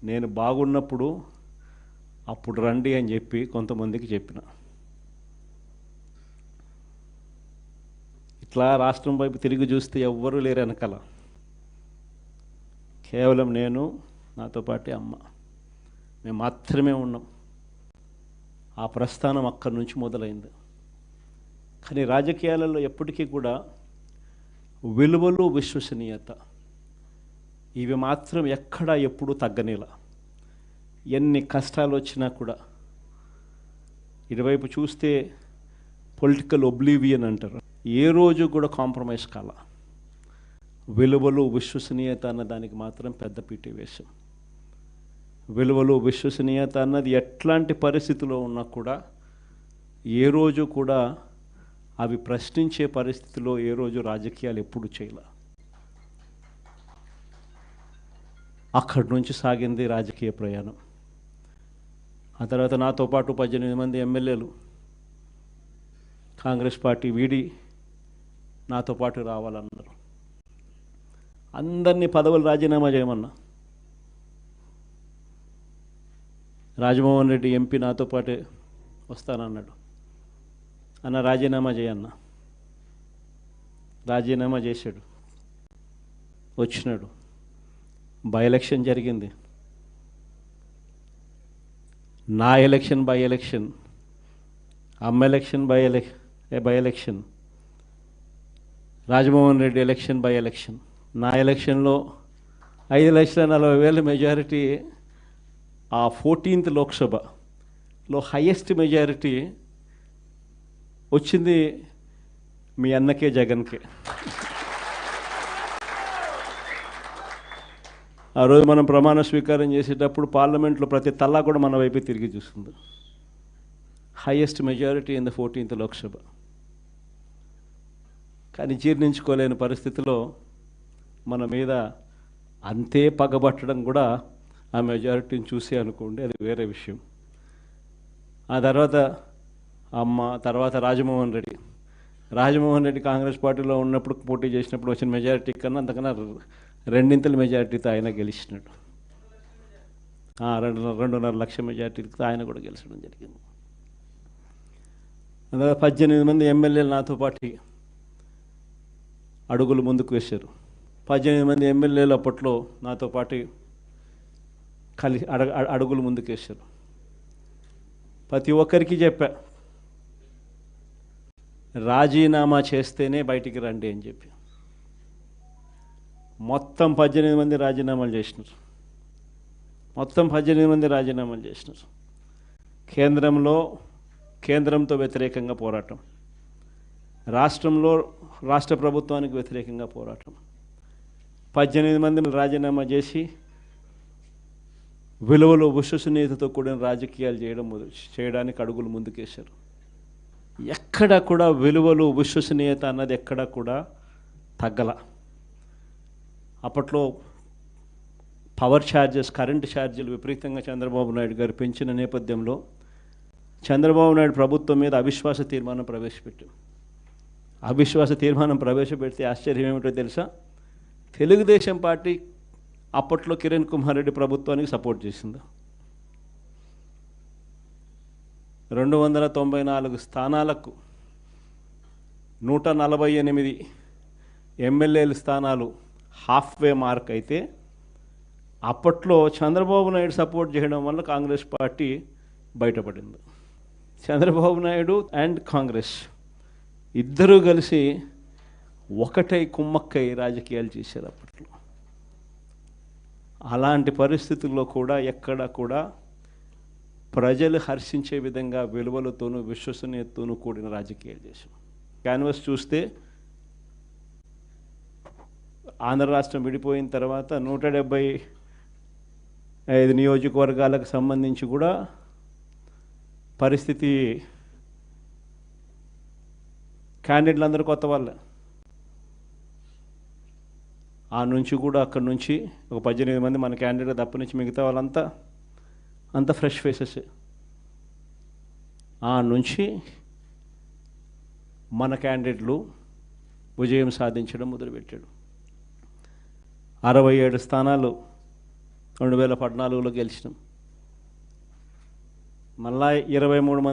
నేను బాగున్నప్పుడు అప్పుడు రండి అని చెప్పి కొంతమందికి చెప్పిన. ఇట్లా రాష్ట్రం వైపు తిరిగి చూస్తే ఎవ్వరూ లేరు వెనకాల. కేవలం నేను, నాతో పాటు అమ్మ, మేము మాత్రమే ఉన్నాం. ఆ ప్రస్థానం అక్కడి నుంచి మొదలైంది. కానీ రాజకీయాలలో ఎప్పటికీ కూడా విలువలు, విశ్వసనీయత ఇవి మాత్రం ఎక్కడా ఎప్పుడూ తగ్గనేలా. ఎన్ని కష్టాలు వచ్చినా కూడా ఇటువైపు చూస్తే పొలిటికల్ ఒబ్లీవియన్ అంటారు, ఏ రోజు కూడా కాంప్రమైజ్ కాల. విలువలు, విశ్వసనీయత అన్న దానికి మాత్రం పెద్ద పీట వేశాం. విలువలు, విశ్వసనీయత అన్నది ఎట్లాంటి పరిస్థితిలో ఉన్నా కూడా ఏ రోజు కూడా అవి ప్రశ్నించే పరిస్థితిలో ఏ రోజు రాజకీయాలు ఎప్పుడు చేయలే. అక్కడి నుంచి సాగింది రాజకీయ ప్రయాణం. ఆ తర్వాత నాతో పాటు 18 మంది ఎమ్మెల్యేలు కాంగ్రెస్ పార్టీ వీడి నాతో పాటు రావాలన్నారు. అందరినీ పదవులు రాజీనామా చేయమన్నా. రాజమోహన్ రెడ్డి ఎంపీ నాతో పాటే వస్తానన్నాడు. అన్న రాజీనామా చేయన్నా. రాజీనామా చేశాడు, వచ్చినాడు. బై ఎలక్షన్ జరిగింది. నా ఎలక్షన్ బై ఎలక్షన్, అమ్మ election by election, Rajamohan Reddy election by election. నా ఎలక్షన్లో 5,40,000 మెజారిటీ. ఆ 14th లోక్సభలో హయ్యెస్ట్ మెజారిటీ వచ్చింది మీ అన్నకే, జగన్కే. ఆ రోజు మనం ప్రమాణ స్వీకారం చేసేటప్పుడు పార్లమెంట్లో ప్రతి తల్లా కూడా మన వైపే తిరిగి చూస్తుంది. Highest majority in the 14th Lok Sabha. కానీ జీర్ణించుకోలేని పరిస్థితిలో మన మీద అంతే పగబట్టడం కూడా ఆ మెజారిటీని చూసి అనుకోండి, అది వేరే విషయం. ఆ తర్వాత అమ్మ, తర్వాత రాజమోహన్ రెడ్డి కాంగ్రెస్ పార్టీలో ఉన్నప్పుడు పోటీ చేసినప్పుడు వచ్చిన మెజారిటీ కన్నా అంతకన్నా 2 మెజారిటీతో ఆయన గెలిచినాడు. 2.5 లక్షల మెజారిటీతో ఆయన కూడా గెలిచడం జరిగింది. అందులో 18 మంది ఎమ్మెల్యేలు నాతో పాటు అడుగులు ముందుకు వేశారు. 18 మంది ఎమ్మెల్యేలు అప్పట్లో నాతో పాటు అడుగులు ముందుకు వేశారు. ప్రతి ఒక్కరికి చెప్పా, రాజీనామా చేస్తేనే బయటికి రండి అని చెప్పి. మొత్తం 18 మంది రాజీనామాలు చేసినారు. కేంద్రంతో వ్యతిరేకంగా పోరాటం, రాష్ట్ర ప్రభుత్వానికి వ్యతిరేకంగా పోరాటం. 18 మంది రాజీనామా చేసి విలువలు, విశ్వసనీయతతో కూడిన రాజకీయాలు చేయడానికి అడుగులు ముందుకేశారు. ఎక్కడ కూడా విలువలు, విశ్వసనీయత అన్నది ఎక్కడ కూడా తగ్గల. అప్పట్లో పవర్ ఛార్జెస్, కరెంటు ఛార్జీలు విపరీతంగా చంద్రబాబు నాయుడు గారు పెంచిన నేపథ్యంలో చంద్రబాబు నాయుడు ప్రభుత్వం మీద అవిశ్వాస తీర్మానం ప్రవేశపెట్టాం. అవిశ్వాస తీర్మానం ప్రవేశపెడితే ఆశ్చర్యం ఏమిటో తెలుసా? తెలుగుదేశం పార్టీ అప్పట్లో కిరణ్ కుమార్ రెడ్డి ప్రభుత్వానికి సపోర్ట్ చేసింది. 294 స్థానాలకు 148 ఎమ్మెల్యేల స్థానాలు హాఫ్వే మార్క్ అయితే, అప్పట్లో చంద్రబాబు నాయుడు సపోర్ట్ చేయడం వల్ల కాంగ్రెస్ పార్టీ బయటపడింది. చంద్రబాబు నాయుడు అండ్ కాంగ్రెస్ ఇద్దరూ కలిసి ఒకటై కుమ్మక్కై రాజకీయాలు చేశారు అప్పట్లో. అలాంటి పరిస్థితుల్లో కూడా ఎక్కడ కూడా ప్రజలు హర్షించే విధంగా విలువలతోనూ విశ్వసనీయతతోనూ కూడిన రాజకీయాలు చేశాం. క్యాన్వస్ చూస్తే ఆంధ్ర రాష్ట్రం విడిపోయిన తర్వాత 175 నియోజకవర్గాలకు సంబంధించి కూడా పరిస్థితి, క్యాండిడేట్లు అందరూ కొత్త వాళ్ళే. ఆ నుంచి కూడా అక్కడి నుంచి ఒక 18 మంది మన క్యాండిడేట్ తప్ప నుంచి మిగతా వాళ్ళంతా ఫ్రెష్ ఫేసెస్. ఆ నుంచి మన క్యాండిడేట్లు విజయం సాధించడం మొదలుపెట్టాడు. 67 స్థానాలు 2014లో గెలిచినాం. మళ్ళా 23 మంది